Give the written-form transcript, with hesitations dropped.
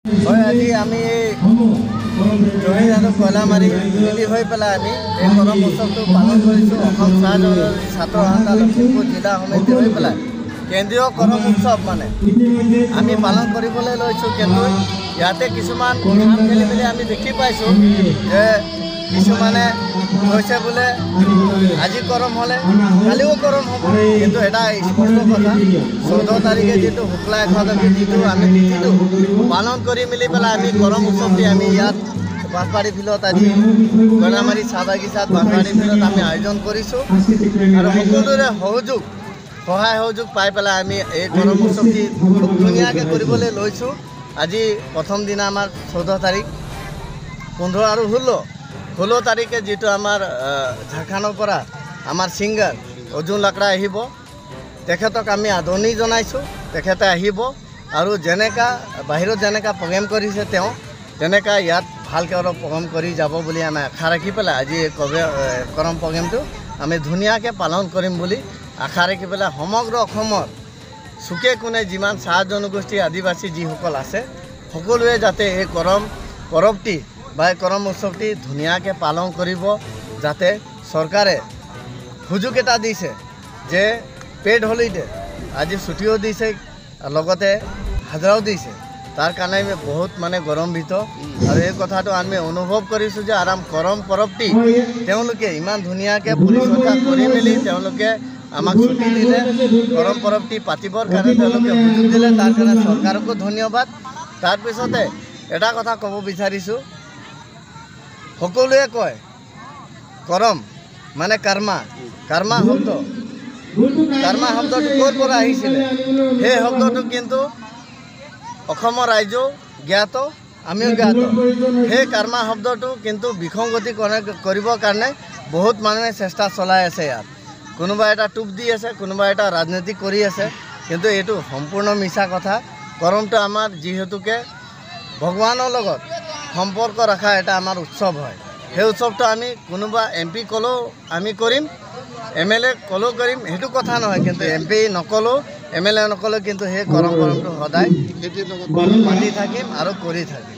হয় আজি আমি জহিৰ আৰু কয়লামাৰী মিলি হৈ পেলাই আমি এই কৰম উৎসৱটো পালন কৰিছোঁ। অসম চাহ ছাত্ৰ সন্থা লখিমপুৰ জিলা সমিতি হৈ পেলাই কেন্দ্ৰীয় কৰম উৎসৱ মানে আমি পালন কৰিবলৈ লৈছোঁ। কিন্তু ইয়াতে কিছুমান খাম খেলি মেলি আমি দেখি পাইছোঁ যে কিছুমানে কৈছে বোলে আজি কৰম হ'লে কালিও কৰম হ'ব। কিন্তু এটা স্পষ্ট কথা 14 তাৰিখে যিটো শুক্লা একাদশী যিটো আমি তিথিটো পালন কৰি মেলি পেলাই আমি কৰম উৎসৱটি আমি ইয়াত বাঁহবাৰী ফিল্ডত আজি কয়লামাৰী চাহ বাগিচাত বাঁহবাৰী ফিল্ডত আমি আয়োজন কৰিছোঁ আৰু সকলোৰে সহায় সহযোগ পাই পেলাই আমি এই কৰম উৎসৱটি খুব ধুনীয়াকৈ কৰিবলৈ লৈছোঁ। আজি প্ৰথম দিনা আমাৰ 14 তাৰিখ 15 আৰু 16 তাৰিখে যিটো আমাৰ ঝাৰখণ্ডৰ পৰা আমাৰ ছিংগাৰ অৰ্জুন লাকৰা আহিব, তেখেতক আমি আদৰণি জনাইছোঁ। তেখেতে আহিব আৰু যেনেকা বাহিৰত যেনেকা প্ৰগ্ৰেম কৰিছে তেওঁ তেনেকা ইয়াত ভালকৈ অলপ প্ৰগ্ৰেম কৰি যাব বুলি আমি আশা ৰাখি পেলাই আজি কৰম প্ৰগ্ৰেমটো আমি ধুনীয়াকৈ পালন কৰিম বুলি আশা ৰাখি পেলাই সমগ্ৰ অসমৰ চুকে কোণে যিমান চাহ জনগোষ্ঠী আদিবাসী যিসকল আছে সকলোৱে যাতে এই কৰম পৰৱটি বা এই কৰম উৎসৱটি ধুনীয়াকৈ পালন কৰিব। যাতে চৰকাৰে সুযোগ এটা দিছে যে পেইড হলিডে আজি ছুটিও দিছে লগতে হাজিৰাও দিছে, তাৰ কাৰণে আমি বহুত মানে গৌৰৱান্বিত আৰু এই কথাটো আমি অনুভৱ কৰিছোঁ যে কৰম পৰৱটি তেওঁলোকে ইমান ধুনীয়াকৈ পৰিচৰ্যা কৰি মেলি তেওঁলোকে আমাক ছুটি দিলে, কৰম পৰৱটি পাতিবৰ কাৰণে তেওঁলোকে সুযোগ দিলে, তাৰ কাৰণে চৰকাৰকো ধন্যবাদ। তাৰপিছতে এটা কথা ক'ব বিচাৰিছোঁ, সকলোৱে কয় কৰম মানে কৰ্মা শব্দটো ক'ৰ পৰা আহিছিলে? সেই শব্দটো কিন্তু অসমৰ ৰাইজেও জ্ঞাত, আমিও জ্ঞাত। সেই কৰ্মা শব্দটো কিন্তু বিসংগতি কৰিবৰ কাৰণে বহুত মানুহে চেষ্টা চলাই আছে। ইয়াত কোনোবা এটা টোপ দি আছে, কোনোবা এটা ৰাজনীতি কৰি আছে, কিন্তু এইটো সম্পূৰ্ণ মিছা কথা। কৰমটো আমাৰ যিহেতুকে ভগৱানৰ লগত সম্পৰ্ক ৰখা এটা আমাৰ উৎসৱ হয়। সেই উৎসৱটো আমি কোনোবা MP ক'লেও আমি কৰিম, MLA ক'লেও কৰিম, সেইটো কথা নহয়। কিন্তু MP নক'লেও MLA নক'লেও কিন্তু সেই কৰমটো সদায় পাতি থাকিম আৰু কৰি থাকিম।